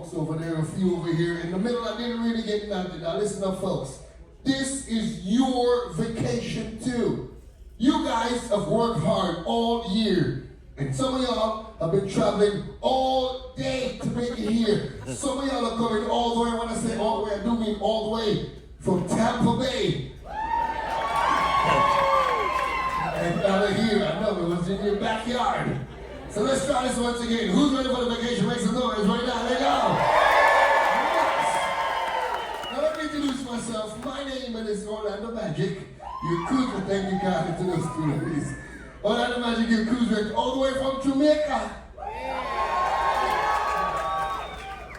folks over there, a few over here. In the middle, I didn't really get nothing. Now listen up, folks. This is your vacation too. You guys have worked hard all year. And some of y'all have been traveling all day to make it here. Some of y'all are coming all the way. When I say all the way, I do mean all the way from Tampa Bay. And out of here, I know it was in your backyard. So let's try this once again. Who's ready for the vacation? Make some noise right now. Let go. Yes. Now let me introduce myself. My name is Orlando Magic. Your cruiser. Thank you, God, to those two ladies. Orlando Magic, your cruiser, all the way from Jamaica.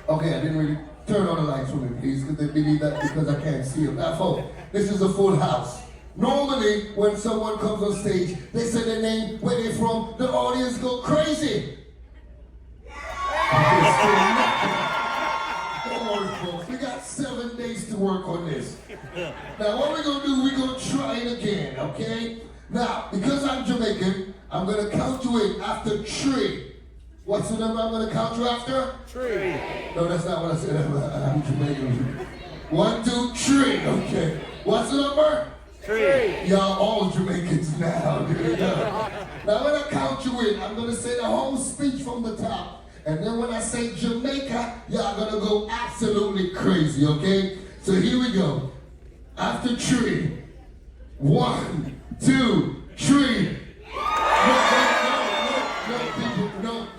Okay, I didn't really turn on the lights for me, please, because they need that because I can't see them. Now, folks, this is a full house. Normally, when someone comes on stage, they say their name, where they're from, the audience go crazy. Don't worry, folks. We got 7 days to work on this. Now, what we're going to do, we're going to try it again, okay? Now, because I'm Jamaican, I'm going to count you in after 3. What's the number I'm going to count you after? 3. No, that's not what I said. I'm Jamaican. 1, 2, 3. Okay. What's the number? 3. Y'all all Jamaicans now. Dude. Now when I count you in, I'm going to say the whole speech from the top. And then when I say Jamaica, y'all going to go absolutely crazy, okay? So here we go. After 3. 1, 2, 3.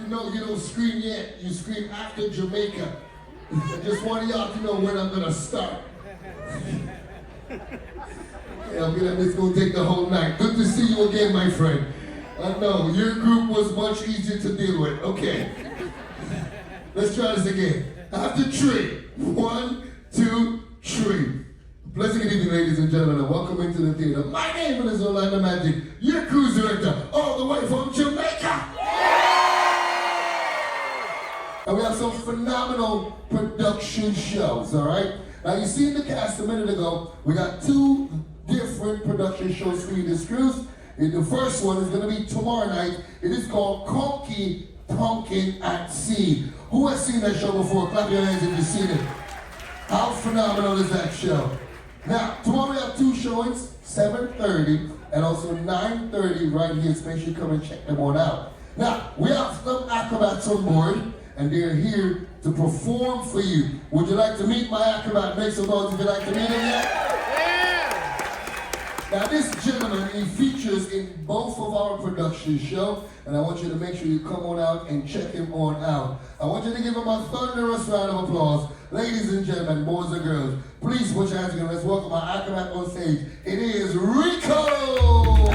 No, you don't scream yet. You scream after Jamaica. I just want y'all to know when I'm going to start. Yeah, it's going to take the whole night. Good to see you again, my friend. I know, your group was much easier to deal with. Okay. Let's try this again. After 3. 1, 2, 3. Pleasant good evening, ladies and gentlemen, and welcome into the theater. My name is Orlando Magic, your cruise director, all the way from Jamaica. And we have some phenomenal production shows, all right? Now, you see in the cast a minute ago, we got 2 different production shows for you this cruise. And the first one is going to be tomorrow night. It is called Conky Tonkin at Sea. Who has seen that show before? Clap your hands if you've seen it. How phenomenal is that show? Now, tomorrow we have 2 showings, 7:30 and also 9:30 right here. So make sure you come and check them on out. Now, we have some acrobats on board, and they're here to perform for you. Would you like to meet my acrobat? Make some noise if you'd like to meet him yet. Now this gentleman, he features in both of our production show, and I want you to make sure you come on out and check him on out. I want you to give him a thunderous round of applause. Ladies and gentlemen, boys and girls, please put your hands together. Let's welcome our acrobat on stage. It is Rico!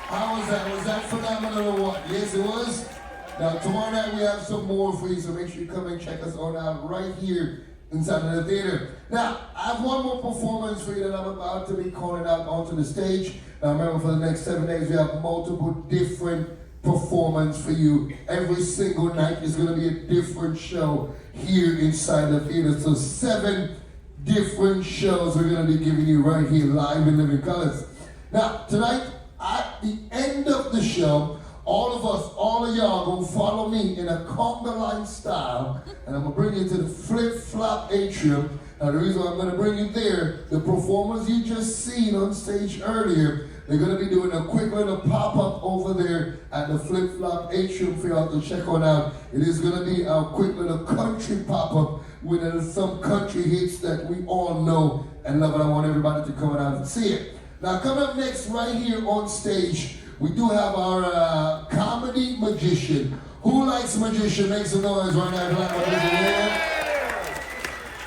How was that? Was that phenomenal or what? Yes, it was. Now, tomorrow night we have some more for you, so make sure you come and check us out right here inside of the theater. Now, I have one more performance for you that I'm about to be calling out onto the stage. Now, remember, for the next 7 days, we have multiple different performance for you. Every single night is going to be a different show here inside the theater. So 7 different shows we're going to be giving you right here live in living colors. Now, tonight, at the end of the show, all of us, all of y'all gonna follow me in a conga line style, and I'm gonna bring you to the flip-flop atrium. Now the reason why I'm gonna bring you there, the performers you just seen on stage earlier, they're gonna be doing a quick little pop-up over there at the flip-flop atrium for y'all to check on out. It is gonna be a quick little country pop-up with some country hits that we all know and love, and I want everybody to come out and see it. Now coming up next right here on stage, we do have our comedy magician. Who likes magician? Make some noise right now.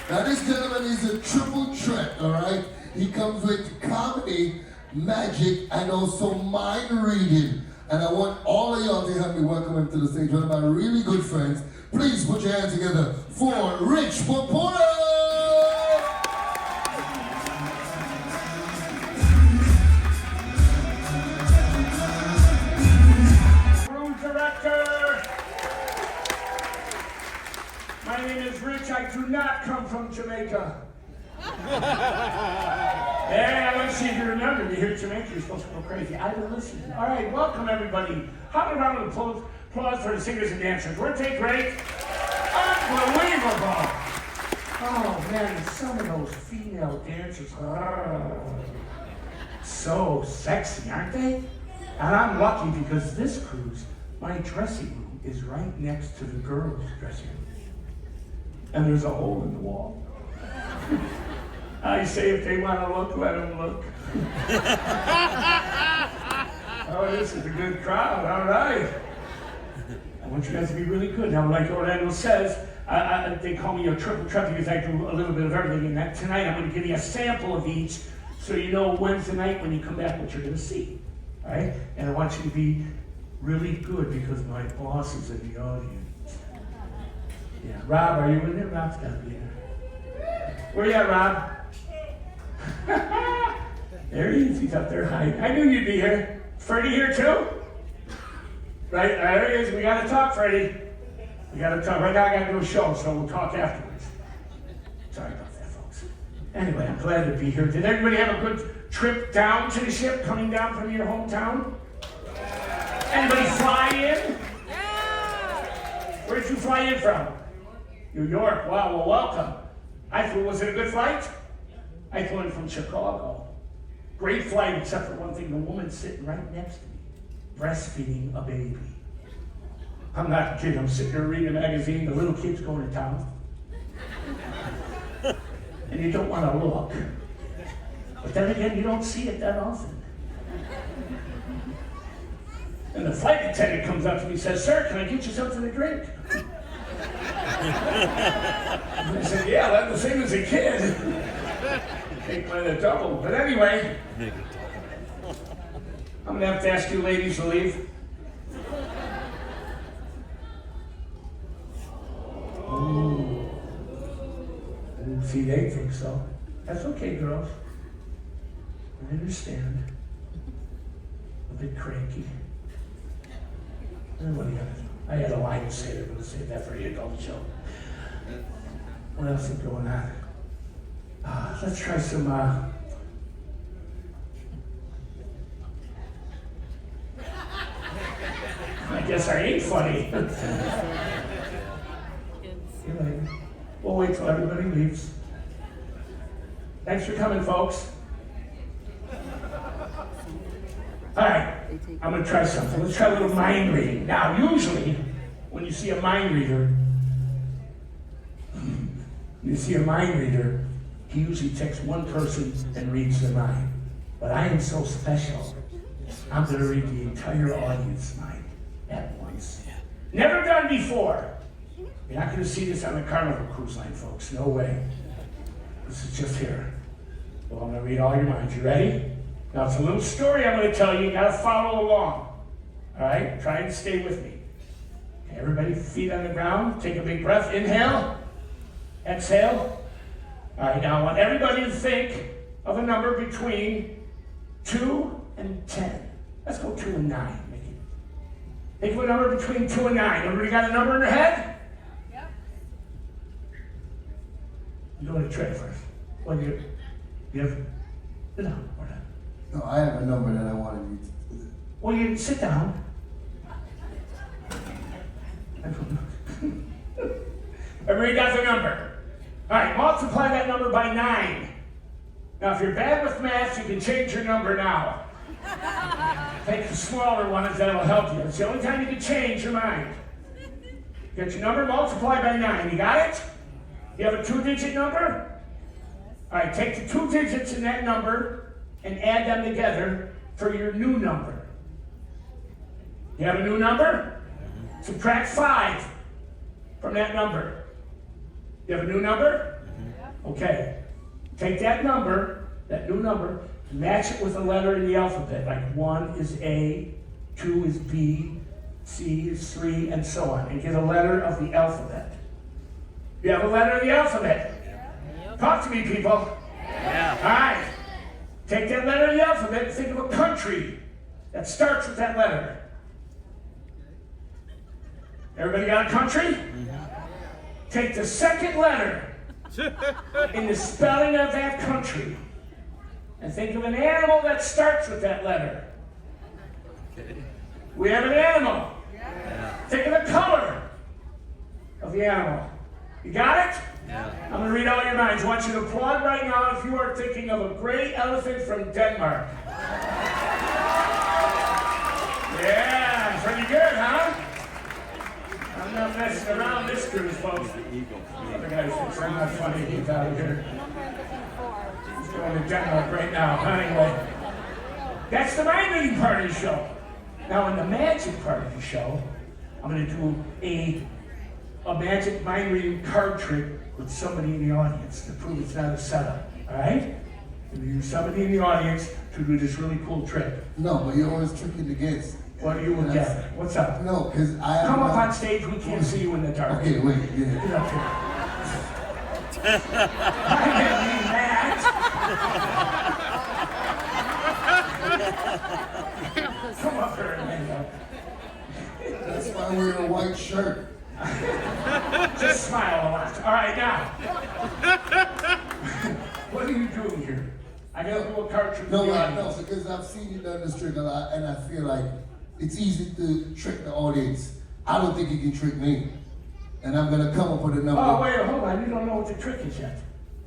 Now this gentleman is a triple threat, all right? He comes with comedy, magic, and also mind reading. And I want all of y'all to help me welcome him to the stage. One of my really good friends. Please put your hands together for Rich Popola! My name is Rich. I do not come from Jamaica. Yeah, let's see if you remember. You hear Jamaica, you're supposed to go crazy. I will listen. All right, welcome everybody. How about a round of applause for the singers and dancers? Weren't they great? Unbelievable. Oh man, some of those female dancers, so sexy, aren't they? And I'm lucky because this cruise, my dressing room is right next to the girls' dressing room. And there's a hole in the wall. I say if they want to look, let them look. Oh, this is a good crowd, all right. I want you guys to be really good. Now, like Orlando says, they call me a triple threat because I do a little bit of everything. And that tonight I'm going to give you a sample of each so you know Wednesday night when you come back what you're going to see, all right? And I want you to be really good because my boss is in the audience. Yeah, Rob, are you in there? Rob's got to be there. Where you at, Rob? There he is. He's up there hiding. I knew you'd be here. Freddie here too? Right, there he is. We got to talk, Freddie. We got to talk. Right now I got to do a show, so we'll talk afterwards. Sorry about that, folks. Anyway, I'm glad to be here. Did everybody have a good trip down to the ship, coming down from your hometown? Anybody fly in? Where did you fly in from? New York. Wow, well, welcome. Was it a good flight? I flew in from Chicago. Great flight, except for one thing. The woman's sitting right next to me, breastfeeding a baby. I'm not kidding. I'm sitting there reading a magazine. The little kid's going to town. And you don't want to look. But then again, you don't see it that often. And the flight attendant comes up to me and says, "Sir, can I get you something to drink?" And I said, "Yeah, that's the same as a kid." Take one of the double. But anyway, I'm going to have to ask you ladies to leave. Ooh. See, they think so. That's okay, girls. I understand. A bit cranky. What do you got? I had a line to say. I'm going to save that for your adult show. What else is going on? Let's try some. I guess I ain't funny. You're right. We'll wait till everybody leaves. Thanks for coming, folks. All right, I'm going to try something. Let's try a little mind reading. Now, usually, when you see a mind reader, he usually takes one person and reads their mind. But I am so special, I'm going to read the entire audience mind at once. Never done before. You're not going to see this on the Carnival Cruise Line, folks. No way. This is just here. So I'm going to read all your minds. You ready? Now, it's a little story I'm going to tell you. You got to follow along. All right? Try and stay with me. Okay, everybody, feet on the ground. Take a big breath. Inhale. Exhale. All right, now I want everybody to think of a number between 2 and 10. Let's go 2 and 9. Mickey. Think of a number between 2 and 9. Everybody got a number in their head? Yep. I'm doing a trick first. What do you have? Sit down. No, I have a number that I wanted you to. Well, you sit down. Everybody got the number. All right, multiply that number by 9. Now, if you're bad with math, you can change your number now. Take the smaller one, if that'll help you. It's the only time you can change your mind. Get your number, multiply by 9. You got it? You have a 2-digit number? All right, take the 2 digits in that number and add them together for your new number. You have a new number? Subtract 5 from that number. You have a new number? Okay. Take that number, that new number, match it with a letter in the alphabet. Like 1 is A, 2 is B, C is 3, and so on. And get a letter of the alphabet. You have a letter of the alphabet? Talk to me, people. Yeah. All right. Take that letter of the alphabet and think of a country that starts with that letter. Everybody got a country? Take the second letter in the spelling of that country and think of an animal that starts with that letter. We have an animal. Think of the color of the animal. You got it? I'm going to read all your minds. I want you to applaud right now if you are thinking of a gray elephant from Denmark. Yeah, pretty good, huh? I'm not messing around this cruise, folks. Other guys think I'm not funny. He's out of here. He's going to Denmark right now. Anyway, that's the mind reading part of the show. Now, in the magic part of the show, I'm going to do a magic mind reading card trick with somebody in the audience to prove it's not a setup. All right? I'm going to use somebody in the audience to do this really cool trick. No, but you're always tricking against. What do you look at? What's up? No, because I come up on stage. We can't see you in the dark. Okay, wait. Yeah. Get up here. I didn't mean that. Come up here and hang up. That's why we're in a white shirt. Just smile a lot. All right, now. What are you doing here? I got a little card trick. No, because I've seen you done this trick a lot, and I feel like it's easy to trick the audience. I don't think you can trick me. And I'm going to come up with a number. Oh, wait, hold on. You don't know what the trick is yet.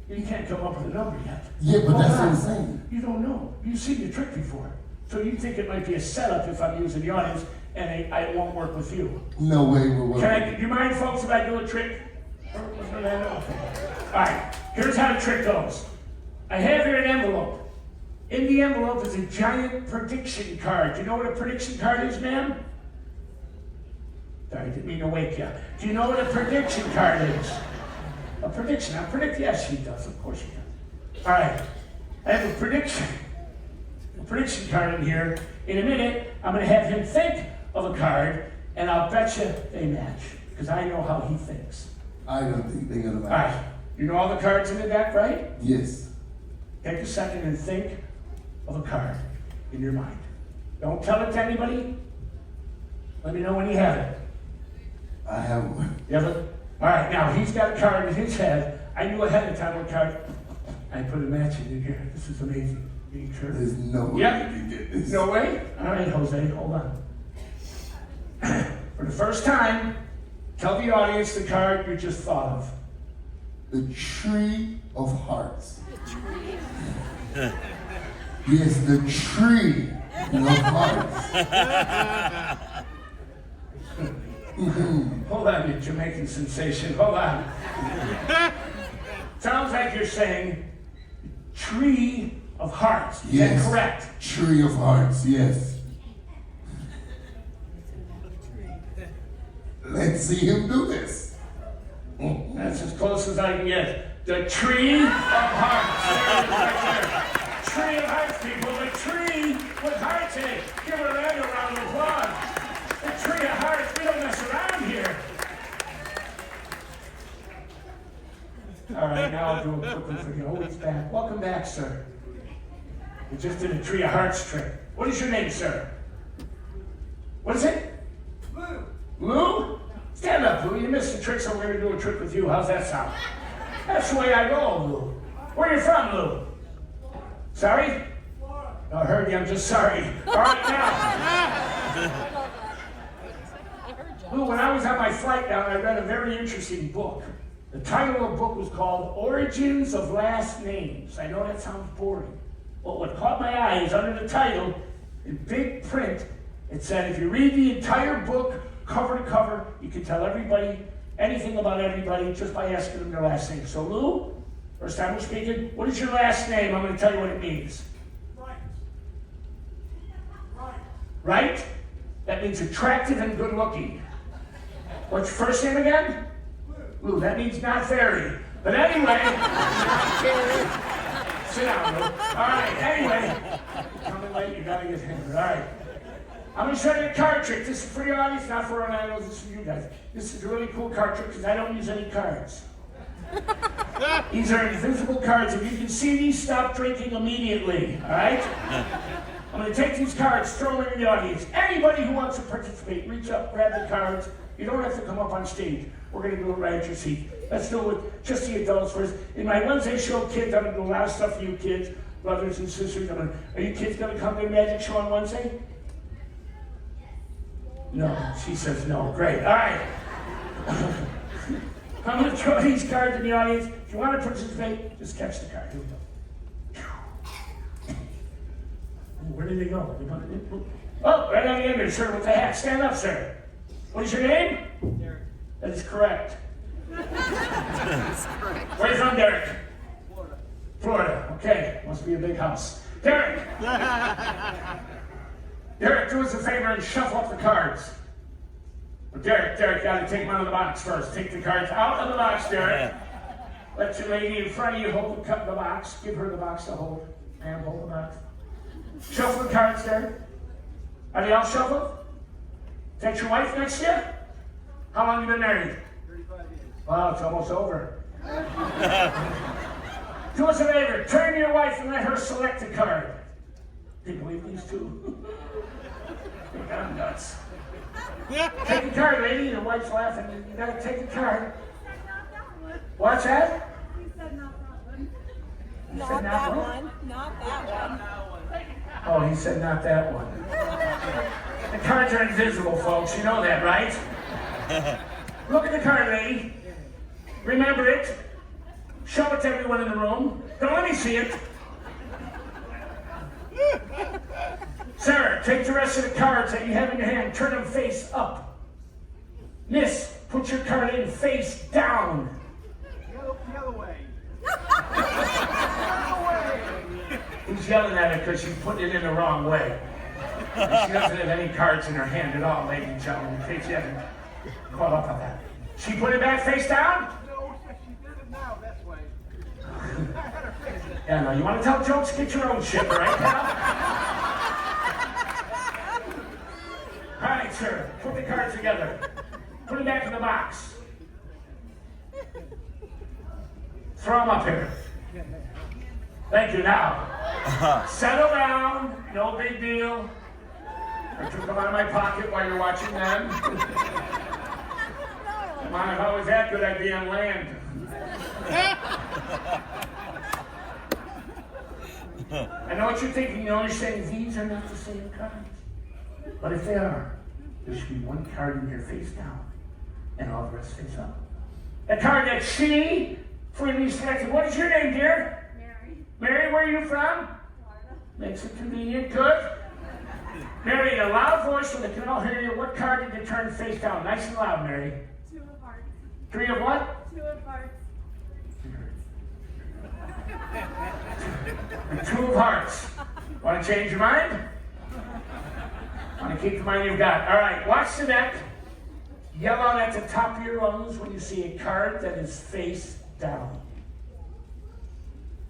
You can't come up with a number yet. Yeah, but that's what I'm saying. You don't know. You've seen the trick before. So you think it might be a setup if I'm using the audience, and I won't work with you. No way we're working. Do you mind, folks, if I do a trick? Okay. All right, here's how the trick goes. I have here an envelope. In the envelope is a giant prediction card. Do you know what a prediction card is, ma'am? Sorry, I didn't mean to wake you up. Do you know what a prediction card is? A prediction. I predict, yes, she does. Of course she does. All right, I have a prediction card in here. In a minute, I'm going to have him think of a card, and I'll bet you they match, because I know how he thinks. I don't think they're going to match. All right, you know all the cards in the deck, right? Yes. Take a second and think of a card in your mind. Don't tell it to anybody. Let me know when you have it. I have one. You have it? All right, now he's got a card in his head. I knew ahead of time what card. I put a match in here. This is amazing. Being sure. There's no way Yep. you can get this. No way? All right, Jose, hold on. For the first time, tell the audience the card you just thought of. The Tree of Hearts. Yes, the Tree of Hearts. Hold on, you Jamaican sensation. Hold on. Sounds like you're saying Tree of Hearts. Is Yes. that correct? Tree of Hearts, yes. Let's see him do this. That's as close as I can get. The Tree of Hearts. There it is right there. Tree of Hearts, people. The Tree Variety. Give Orlando a round of applause. The Tree of Hearts, we don't mess around here. All right, now I'll do a quick one for you. Oh, he's back. Welcome back, sir. We just did a Tree of Hearts trick. What is your name, sir? What is it? Lou. Lou? Stand up, Lou. You missed the trick, so we're going to do a trick with you. How's that sound? That's the way I roll, Lou. Where are you from, Lou? Sorry? Florida. Oh, I heard you. I'm just sorry. All right, now. Lou, when I was on my flight down, I read a very interesting book. The title of the book was called Origins of Last Names. I know that sounds boring, but what caught my eye is under the title, in big print, it said if you read the entire book cover to cover, you can tell everybody anything about everybody just by asking them their last name. So Lou, first time we're speaking, what is your last name? I'm going to tell you what it means. Right. Right. Right? That means attractive and good looking. What's your first name again? Lou, that means not very. But anyway, sit down, Lou. All right, anyway, coming late, you gotta get hammered. All right. I'm gonna show you a card trick. This is for the audience, not for Orlando, this is for you guys. This is a really cool card trick because I don't use any cards. These are invisible cards. If you can see these, stop drinking immediately, all right? I'm gonna take these cards, throw them in the audience. Anybody who wants to participate, reach up, grab the cards. You don't have to come up on stage. We're going to do it right at your seat. Let's do it with just the adults first. In my Wednesday show, kids, I'm going to do a lot of stuff for you kids, brothers and sisters. Are you kids going to come to the magic show on Wednesday? No. She says no. Great. All right. I'm going to throw these cards in the audience. If you want to participate, just catch the card. Here we go. Where did they go? Oh, right on the end, sir, with the hat. Stand up, sir. What is your name? Derek. That is correct. That's correct. Where are you from, Derek? Florida. Florida. Okay, must be a big house. Derek! Derek, do us a favor and shuffle up the cards. Well, Derek, got to take them out of the box first. Take the cards out of the box, Derek. Let your lady in front of you hold the box. Give her the box to hold. And hold the box. Shuffle the cards, Derek. Are they all shuffled? Take your wife next to you? How long have you been married? 35 years. Wow, it's almost over. Do us a favor, turn to your wife and let her select a card. Can you believe these two? I'm nuts. Take the card, lady. Your wife's laughing. You gotta take the card. What's that? He said not that one. He Not said that what? one. Not that one. Oh, he said not that one. The cards are invisible, folks. You know that, right? Look at the card, lady. Remember it. Show it to everyone in the room. Don't let me see it. Sarah, take the rest of the cards that you have in your hand. Turn them face up. Miss, put your card in face down. The other way. He's yelling at her because she's putting it in the wrong way. And she doesn't have any cards in her hand at all, ladies and gentlemen, in case you haven't caught up on that. She put it back face down? No, she did it now, that way. Yeah, no, you want to tell jokes? Get your own shit, right, pal? All right, sir, put the cards together. Put them back in the box. Throw them up here. Thank you. Now, settle down. No big deal. I took them out of my pocket while you're watching them. Come on, if I was that good, I'd be on land. I know what you're thinking. You're saying these are not the same cards. But if they are, there should be one card in here face down and all the rest face up. A card that she freely selected. What is your name, dear? Mary. Mary, where are you from? Florida. Makes it convenient. Good. Mary, in a loud voice so they can all hear you. What card did you turn face down? Nice and loud, Mary. 2 of hearts. 3 of what? 2 of hearts. 2 of hearts. Want to change your mind? Want to keep the mind you've got. All right, watch the deck. Yell out at the top of your lungs when you see a card that is face down.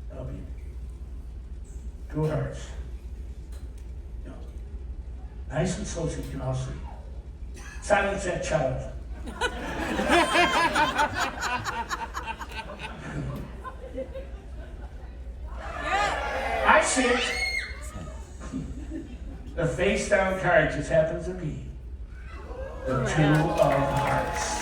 That'll be 2 of hearts. No. Nice and slow so you can all sleep. Silence that child. I see it. The face down card just happens to be the 2 of hearts.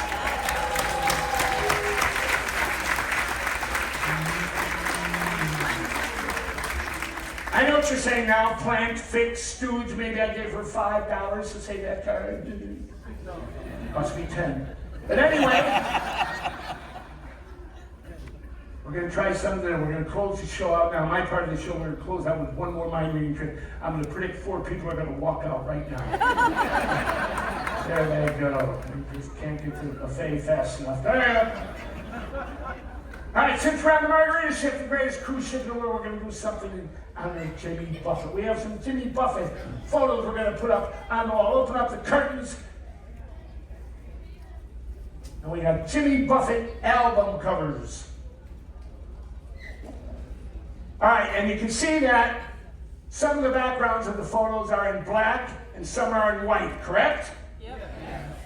I know what you're saying now. Plant, fix, stooge. Maybe I gave her $5 to say that card. Must be 10. But anyway, we're going to try something. We're going to close the show out now. My part of the show, we're going to close out with one more mind reading trick. I'm going to predict 4 people are going to walk out right now. There they go. We just can't get to the buffet fast enough. There. All right, since we're on the Margarita ship, the greatest cruise ship in the world, we're going to do something in honor of Jimmy Buffett. We have some Jimmy Buffett photos we're going to put up on the wall. Open up the curtains. And we got Jimmy Buffett album covers. All right, and you can see that some of the backgrounds of the photos are in black and some are in white, correct? Yep.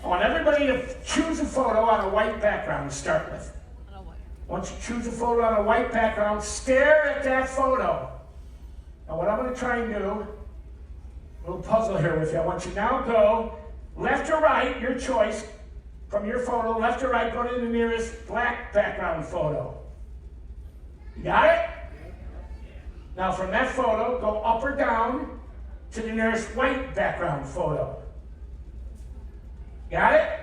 I want everybody to choose a photo on a white background to start with. Once you choose a photo on a white background, stare at that photo. Now what I'm going to try and do, a little puzzle here with you. I want you now go left or right, your choice, from your photo, left or right, go to the nearest black background photo. You got it? Now from that photo, go up or down to the nearest white background photo. Got it?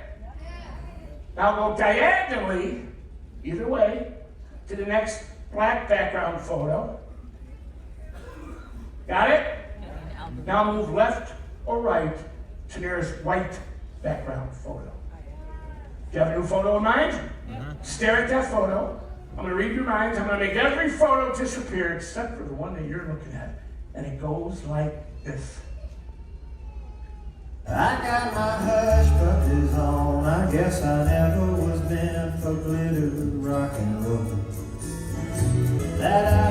Now go diagonally, either way, to the next black background photo. Got it? Now move left or right to nearest white background photo. Do you have a new photo in mind? Stare at that photo. I'm going to read your minds. I'm going to make every photo disappear except for the one that you're looking at. And it goes like this. I got my hush puppies on. I guess I never was meant for glitter rock and roll. That I